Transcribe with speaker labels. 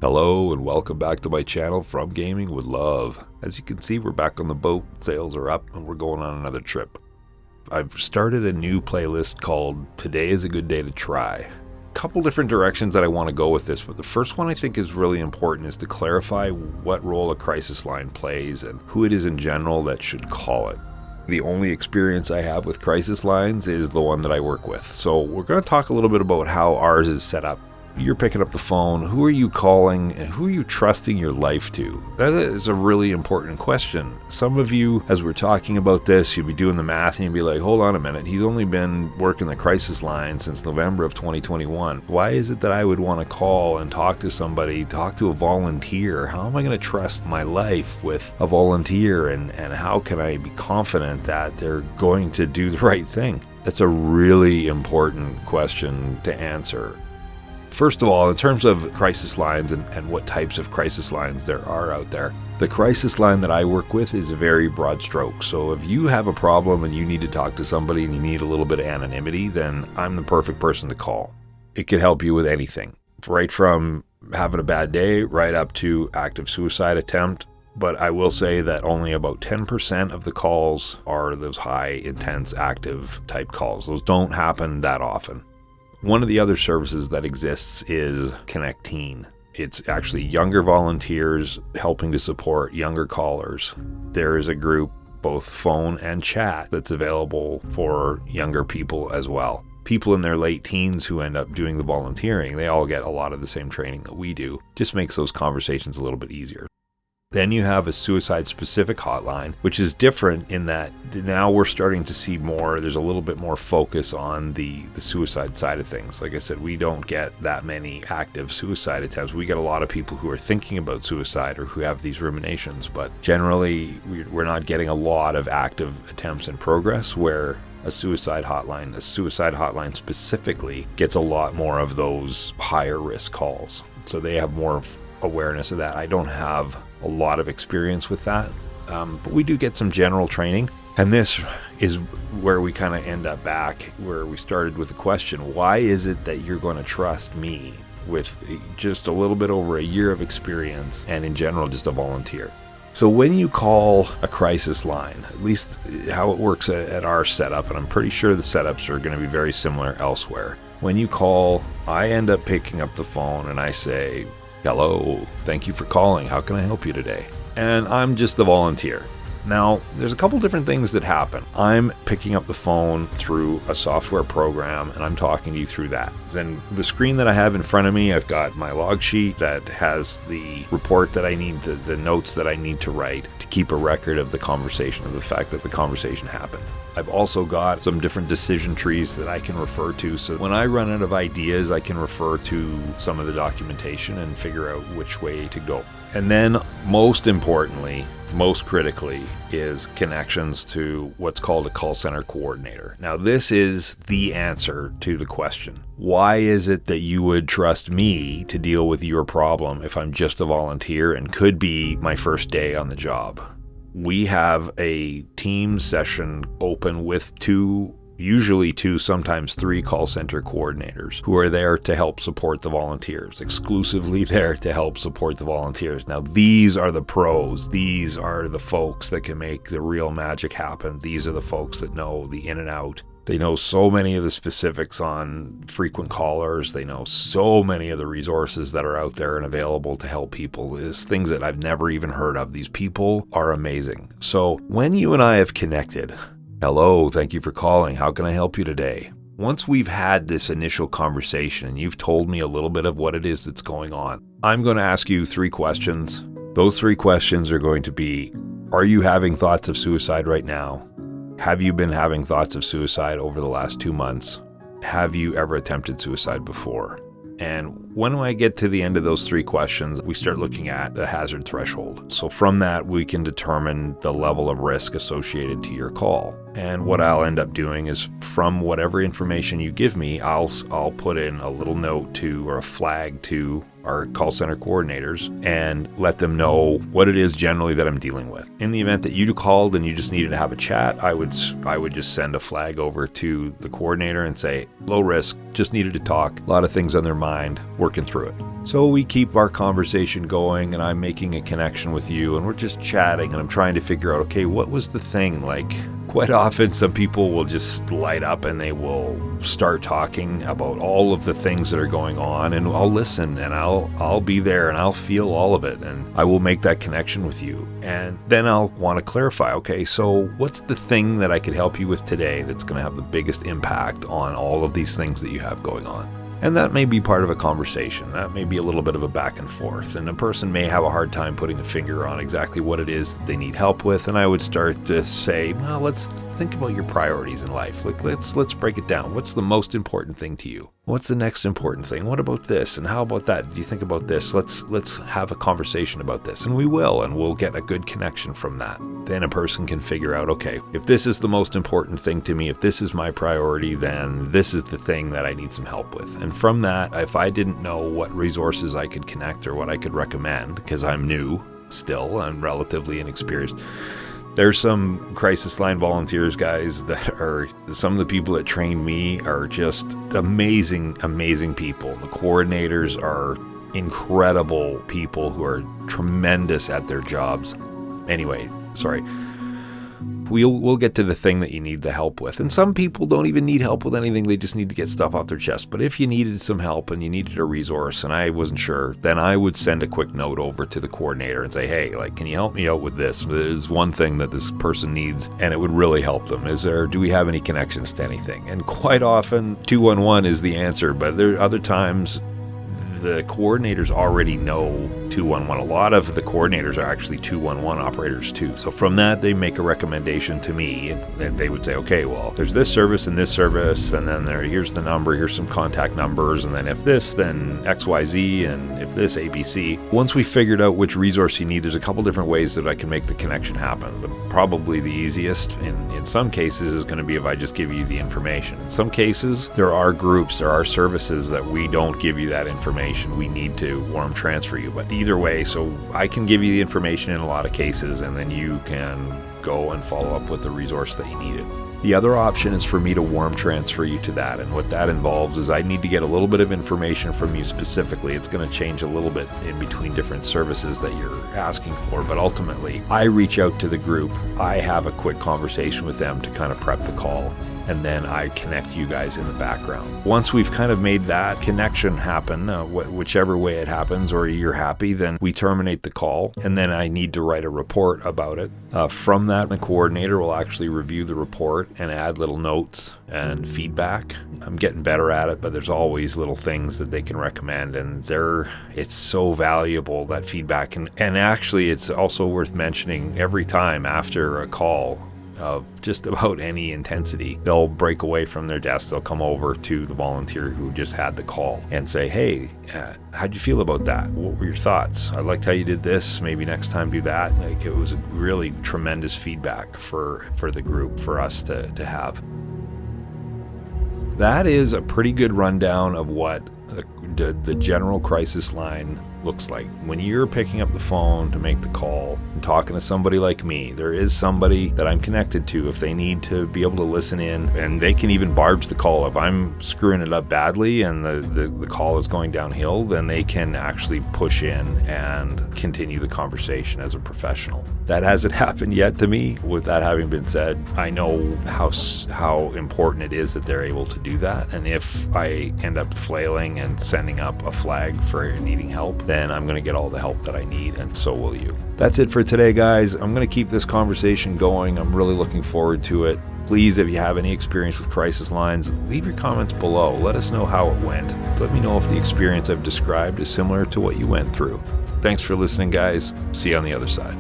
Speaker 1: Hello and welcome back to my channel, From Gaming with Love. As you can see, we're back on the boat, sails are up, and we're going on another trip. I've started a new playlist called Today is a Good Day to Try. A couple different directions that I want to go with this, but the first one I think is really important is to clarify what role a crisis line plays and who it is in general that should call it. The only experience I have with crisis lines is the one that I work with. So we're going to talk a little bit about how ours is set up. You're picking up the phone, who are you calling, and who are you trusting your life to? That is a really important question. Some of you, as we're talking about this, you'll be doing the math and you'll be like, hold on a minute, he's only been working the crisis line since November of 2021. Why is it that I would want to call and talk to somebody, talk to a volunteer? How am I going to trust my life with a volunteer, and how can I be confident that they're going to do the right thing? That's a really important question to answer. First of all, in terms of crisis lines and what types of crisis lines there are out there, the crisis line that I work with is a very broad stroke. So if you have a problem and you need to talk to somebody and you need a little bit of anonymity, then I'm the perfect person to call. It could help you with anything, right from having a bad day right up to active suicide attempt. But I will say that only about 10% of the calls are those high, intense, active type calls. Those don't happen that often. One of the other services that exists is Connect Teen. It's actually younger volunteers helping to support younger callers. There is a group, both phone and chat, that's available for younger people as well. People in their late teens who end up doing the volunteering, they all get a lot of the same training that we do. Just makes those conversations a little bit easier. Then you have a suicide-specific hotline, which is different in that now we're starting to see more, there's a little bit more focus on the suicide side of things. Like I said, we don't get that many active suicide attempts. We get a lot of people who are thinking about suicide or who have these ruminations, but generally we're not getting a lot of active attempts in progress, where a suicide hotline specifically gets a lot more of those higher risk calls. So they have more awareness of that. I don't have a lot of experience with that, but we do get some general training. And this is where we kind of end up back where we started with the question, why is it that you're going to trust me with just a little bit over a year of experience and in general just a volunteer? So when you call a crisis line, at least how it works at our setup, and I'm pretty sure the setups are going to be very similar elsewhere. When you call, I end up picking up the phone and I say, hello, thank you for calling. How can I help you today? And I'm just the volunteer. Now, there's a couple different things that happen. I'm picking up the phone through a software program and I'm talking to you through that. Then the screen that I have in front of me, I've got my log sheet that has the report that I need, the notes that I need to write to keep a record of the conversation, of the fact that the conversation happened. I've also got some different decision trees that I can refer to. So when I run out of ideas, I can refer to some of the documentation and figure out which way to go. And then most importantly, most critically, is connections to what's called a call center coordinator. Now, this is the answer to the question. Why is it that you would trust me to deal with your problem if I'm just a volunteer and could be my first day on the job? We have a team session open with usually two, sometimes three call center coordinators who are there to help support the volunteers, exclusively there to help support the volunteers. Now, these are the pros. These are the folks that can make the real magic happen. These are the folks that know the in and out. They know so many of the specifics on frequent callers. They know so many of the resources that are out there and available to help people. It's things that I've never even heard of. These people are amazing. So when you and I have connected, hello, thank you for calling. How can I help you today? Once we've had this initial conversation and you've told me a little bit of what it is that's going on, I'm going to ask you 3 questions. Those 3 questions are going to be, are you having thoughts of suicide right now? Have you been having thoughts of suicide over the last 2 months? Have you ever attempted suicide before? And when I get to the end of those 3 questions, we start looking at the hazard threshold. So from that, we can determine the level of risk associated to your call. And what I'll end up doing is, from whatever information you give me, I'll put in a little note to, or a flag to, our call center coordinators and let them know what it is generally that I'm dealing with. In the event that you called and you just needed to have a chat, I would just send a flag over to the coordinator and say, low risk, just needed to talk, a lot of things on their mind, working through it. So we keep our conversation going, and I'm making a connection with you, and we're just chatting, and I'm trying to figure out, okay, what was the thing? Like, quite often some people will just light up and they will start talking about all of the things that are going on, and I'll listen, and I'll be there, and I'll feel all of it, and I will make that connection with you. And then I'll want to clarify, okay, so what's the thing that I could help you with today that's going to have the biggest impact on all of these things that you have going on? And that may be part of a conversation. That may be a little bit of a back and forth. And a person may have a hard time putting a finger on exactly what it is that they need help with. And I would start to say, well, let's think about your priorities in life. Like, let's break it down. What's the most important thing to you? What's the next important thing? What about this? And how about that? Do you think about this? Let's have a conversation about this. And we will, and we'll get a good connection from that. Then a person can figure out, okay, if this is the most important thing to me, if this is my priority, then this is the thing that I need some help with. And from that, if I didn't know what resources I could connect or what I could recommend, because I'm new still, I'm relatively inexperienced, there's some crisis line volunteers, guys, that are, some of the people that trained me are just amazing, amazing people. The coordinators are incredible people who are tremendous at their jobs. Anyway, sorry. We'll get to the thing that you need the help with. And some people don't even need help with anything. They just need to get stuff off their chest. But if you needed some help and you needed a resource and I wasn't sure, then I would send a quick note over to the coordinator and say, hey, like, can you help me out with this? There's one thing that this person needs and it would really help them. Do we have any connections to anything? And quite often 211 is the answer, but there are other times the coordinators already know 211. A lot of the coordinators are actually 211 operators too. So from that, they make a recommendation to me, and they would say, okay, well, there's this service and this service, and then here's the number, here's some contact numbers, and then if this, then XYZ, and if this, ABC. Once we figured out which resource you need, there's a couple different ways that I can make the connection happen. But probably the easiest in some cases is going to be if I just give you the information. In some cases, there are groups, there are services that we don't give you that information. We need to warm transfer you. But either way, so I can give you the information in a lot of cases, and then you can go and follow up with the resource that you needed. The other option is for me to warm transfer you to that, and what that involves is I need to get a little bit of information from you specifically. It's going to change a little bit in between different services that you're asking for, but ultimately I reach out to the group, I have a quick conversation with them to kind of prep the call, and then I connect you guys in the background. Once we've kind of made that connection happen, whichever way it happens, or you're happy, then we terminate the call, and then I need to write a report about it. From that, the coordinator will actually review the report and add little notes and feedback. I'm getting better at it, but there's always little things that they can recommend, and it's so valuable, that feedback. And actually, it's also worth mentioning, every time after a call, of just about any intensity, they'll break away from their desk, they'll come over to the volunteer who just had the call and say, hey, how'd you feel about that? What were your thoughts? I liked how you did this, maybe next time do that. Like, it was a really tremendous feedback for the group, for us to have. That is a pretty good rundown of what the general crisis line looks like. When you're picking up the phone to make the call and talking to somebody like me, there is somebody that I'm connected to if they need to be able to listen in, and they can even barge the call. If I'm screwing it up badly and the call is going downhill, then they can actually push in and continue the conversation as a professional. That hasn't happened yet to me. With that having been said, I know how important it is that they're able to do that, and if I end up flailing and sending up a flag for needing help, then I'm going to get all the help that I need, and so will you. That's it for today, guys. I'm going to keep this conversation going. I'm really looking forward to it. Please, if you have any experience with crisis lines, leave your comments below. Let us know how it went. Let me know if the experience I've described is similar to what you went through. Thanks for listening, guys. See you on the other side.